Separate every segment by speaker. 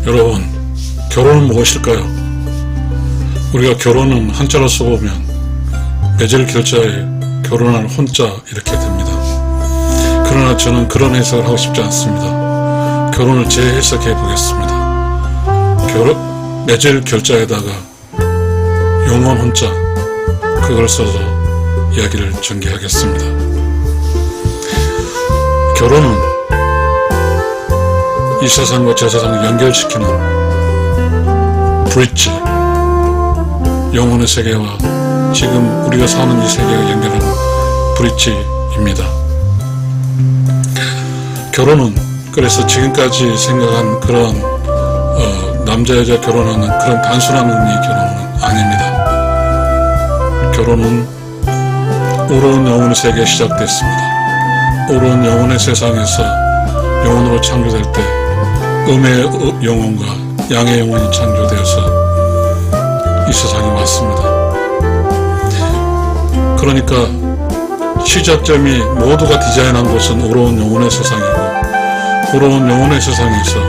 Speaker 1: 여러분, 결혼은 무엇일까요? 우리가 결혼은 한자로 써보면 매질 결자에 결혼할 혼자 이렇게 됩니다. 그러나 저는 그런 해석을 하고 싶지 않습니다. 결혼을 재해석해 보겠습니다. 매질 결자에다가 영원 혼자, 그걸 써서 이야기를 전개하겠습니다. 결혼은 이 세상과 저 세상을 연결시키는 브릿지, 영혼의 세계와 지금 우리가 사는 이 세계가 연결하는 브릿지입니다. 결혼은 그래서 지금까지 생각한 그런 남자 여자 결혼하는 그런 단순한 의미의 결혼은 아닙니다. 결혼은 오로운 영혼의 세계에 시작됐습니다. 오로운 영혼의 세상에서 영혼으로 창조될 때 음의 영혼과 양의 영혼이 창조되어서 이 세상에 왔습니다. 그러니까 시작점이 모두가 디자인한 곳은 오로운 영혼의 세상이고, 오로운 영혼의 세상에서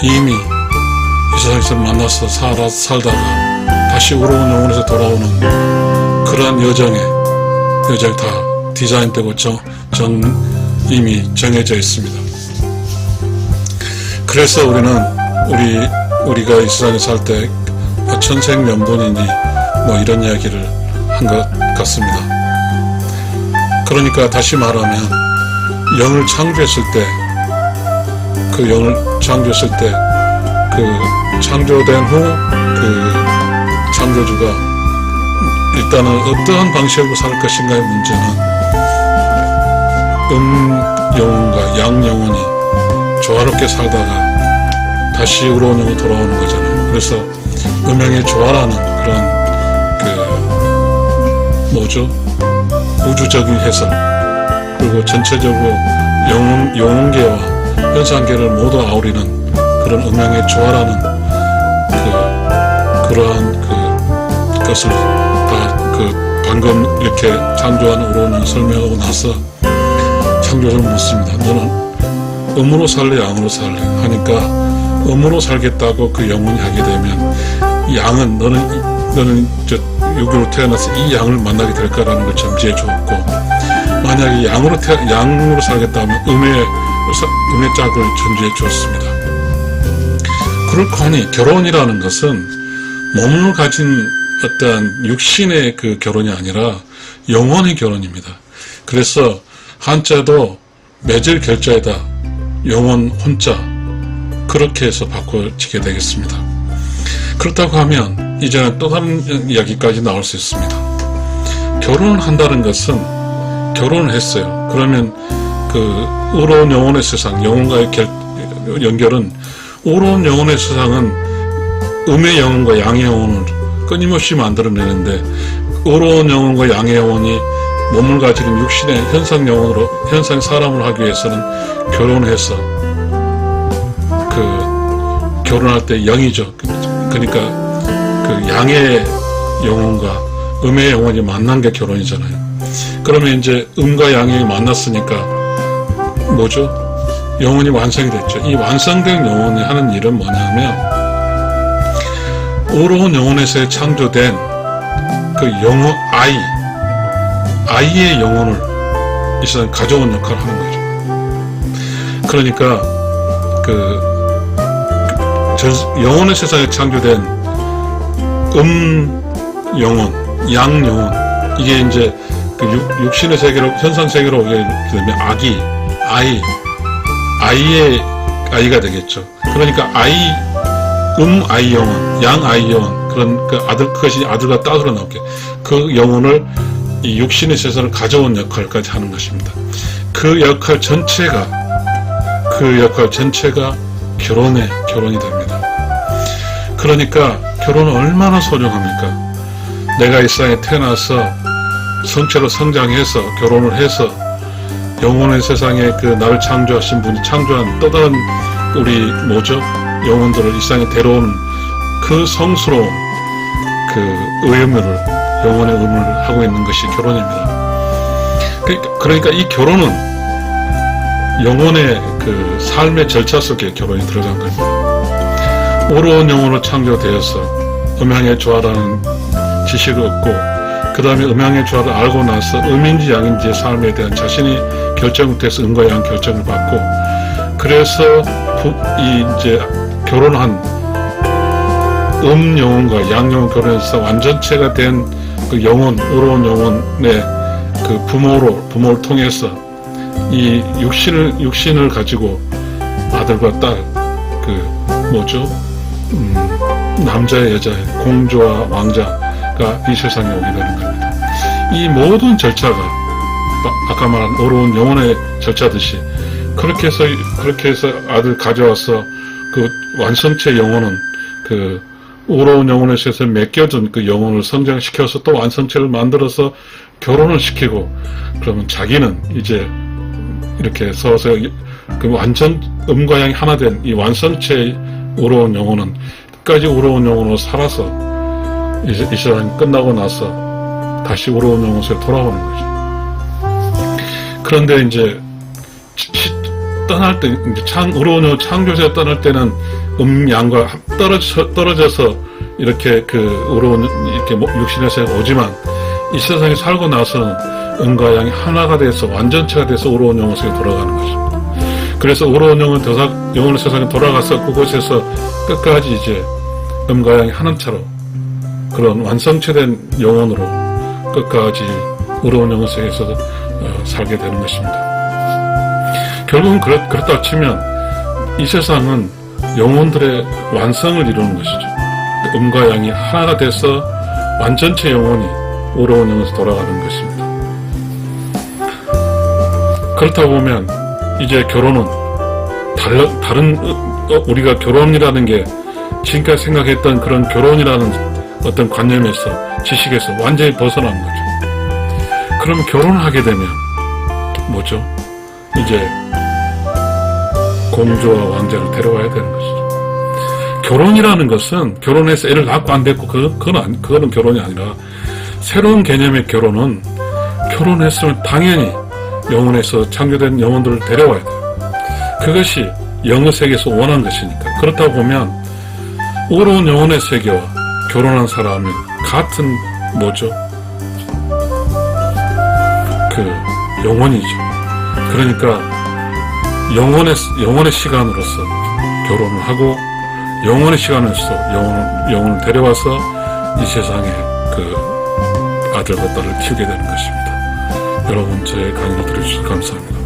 Speaker 1: 이미 이 세상에서 만나서 살다가 다시 오로운 영혼에서 돌아오는 그러한 여정이 다 디자인되고 이미 정해져 있습니다. 그래서 우리가 이 세상에 살 때 천생연분이니 뭐 이런 이야기를 한 것 같습니다. 그러니까 다시 말하면 영을 창조했을 때, 그 창조된 후 그 창조주가 일단은 어떠한 방식으로 살 것인가의 문제는 영혼과 양 영혼이 조화롭게 살다가 다시 우로운 영으로 돌아오는 거잖아요. 그래서 음양의 조화라는 그런 우주적인 해석, 그리고 전체적으로 영혼계와 현상계를 모두 아우리는 그런 음양의 조화라는 그러한 것을 다 방금 이렇게 창조한 우로운을 설명하고 나서 창조를 묻습니다. 너는 음으로 살래 양으로 살래 하니까 음으로 살겠다고 그 영혼이 하게 되면 양은 너는 육으로 태어나서 이 양을 만나게 될 거라는 걸 점지해 주었고, 만약에 양으로 살겠다면 음의 짝을 전제해 주었습니다. 그렇고 하니 결혼이라는 것은 몸을 가진 어떠한 육신의 그 결혼이 아니라 영혼의 결혼입니다. 그래서 한자도 매질 결자에다 영혼 혼자, 그렇게 해서 바꿔지게 되겠습니다. 그렇다고 하면 이제는 또 다른 이야기까지 나올 수 있습니다. 결혼을 한다는 것은 결혼을 했어요. 그러면 그 우로운 영혼의 세상, 영혼과의 연결은, 우로운 영혼의 세상은 음의 영혼과 양의 영혼을 끊임없이 만들어내는데, 우로운 영혼과 양의 영혼이 몸을 가지는 육신의 현상 영혼으로, 현상 사람을 하기 위해서는 결혼해서 결혼할 때 영이죠. 그러니까 그 양의 영혼과 음의 영혼이 만난 게 결혼이잖아요. 그러면 이제 음과 양이 만났으니까 영혼이 완성이 됐죠. 이 완성된 영혼이 하는 일은 뭐냐면, 오로운 영혼에서 창조된 그 영혼, 아이의 영혼을 이 세상에 가져온 역할을 하는 거죠. 그러니까 영혼의 세상에 창조된 영혼, 양 영혼, 이게 이제 육신의 세계로, 현상 세계로 오게 되면 아이의 아이가 되겠죠. 그러니까 아이 영혼, 양 아이 영혼, 그런 그것이 아들과 딸으로 나오게 그 영혼을 이 육신의 세상을 가져온 역할까지 하는 것입니다. 그 역할 전체가 결혼이 됩니다. 그러니까 결혼은 얼마나 소중합니까? 내가 이 세상에 태어나서 성체로 성장해서 결혼을 해서 영혼의 세상에 나를 창조하신 분이 창조한 또 다른 우리 영혼들을 이 세상에 데려오는 그 성스러운 의무를, 영혼의 의무를 하고 있는 것이 결혼입니다. 그러니까 이 결혼은 영혼의 삶의 절차 속에 결혼이 들어간 겁니다. 오로운 영혼으로 창조되어서 음양의 조화라는 지식을 얻고 그 다음에 음양의 조화를 알고 나서 음인지 양인지의 삶에 대한 자신이 결정을 돼서 음과 양 결정을 받고 그래서 이제 결혼한 영혼과 양 영혼 결혼해서 완전체가 된 그 영혼, 오로운 영혼의 그 부모를 통해서 이 육신을 가지고 아들과 딸, 남자의 여자의 공주와 왕자가 이 세상에 오게 되는 겁니다. 이 모든 절차가 아까 말한 오로운 영혼의 절차듯이 그렇게 해서 아들 가져와서 그 완성체 영혼은 그 오로운 영혼에서 맡겨준 그 영혼을 성장시켜서 또 완성체를 만들어서 결혼을 시키고 그러면 자기는 이제 이렇게 서서히 그 완전 음과 양이 하나 된 이 완성체의 오로운 영혼은 끝까지 오로운 영혼으로 살아서 이 세상이 끝나고 나서 다시 오로운 영혼으로 돌아오는 거죠. 그런데 이제 떠날 때 오로운 영혼 창조세가 떠날 때는 양과 떨어져서 이렇게 그 오로운 이렇게 육신에서 오지만 이 세상에 살고 나서는 음과 양이 하나가 돼서 완전체가 돼서 오로운 영혼에서 돌아가는 것입니다. 그래서 오로운 영혼의 세상에 돌아가서 그곳에서 끝까지 이제 음과 양이 하나처럼 그런 완성체된 영혼으로 끝까지 오로운 영혼 세계에서 살게 되는 것입니다. 결국은 그렇다 치면 이 세상은 영혼들의 완성을 이루는 것이죠. 음과 양이 하나가 돼서 완전체 영혼이 오로운 영혼에서 돌아가는 것입니다. 그렇다 보면 이제 결혼은 다른 우리가 결혼이라는 게 지금까지 생각했던 그런 결혼이라는 어떤 관념에서 지식에서 완전히 벗어난 거죠. 그럼 결혼을 하게 되면 뭐죠? 이제 공주와 왕자를 데려와야 되는 것이죠. 결혼이라는 것은 결혼해서 애를 낳고 안 됐고 그거는 결혼이 아니라 새로운 개념의 결혼은 결혼했으면 당연히 영혼에서 창조된 영혼들을 데려와야 돼요. 그것이 영의 세계에서 원한 것이니까. 그렇다 보면 오로운 영혼의 세계와 결혼한 사람은 같은 뭐죠? 그 영혼이죠. 그러니까 영혼의 시간으로서 결혼을 하고 영혼의 시간으로서 영혼을 데려와서 이 세상에 그 아들과 딸을 키우게 되는 것입니다. 여러분, 제 강의를 들어주셔서 감사합니다.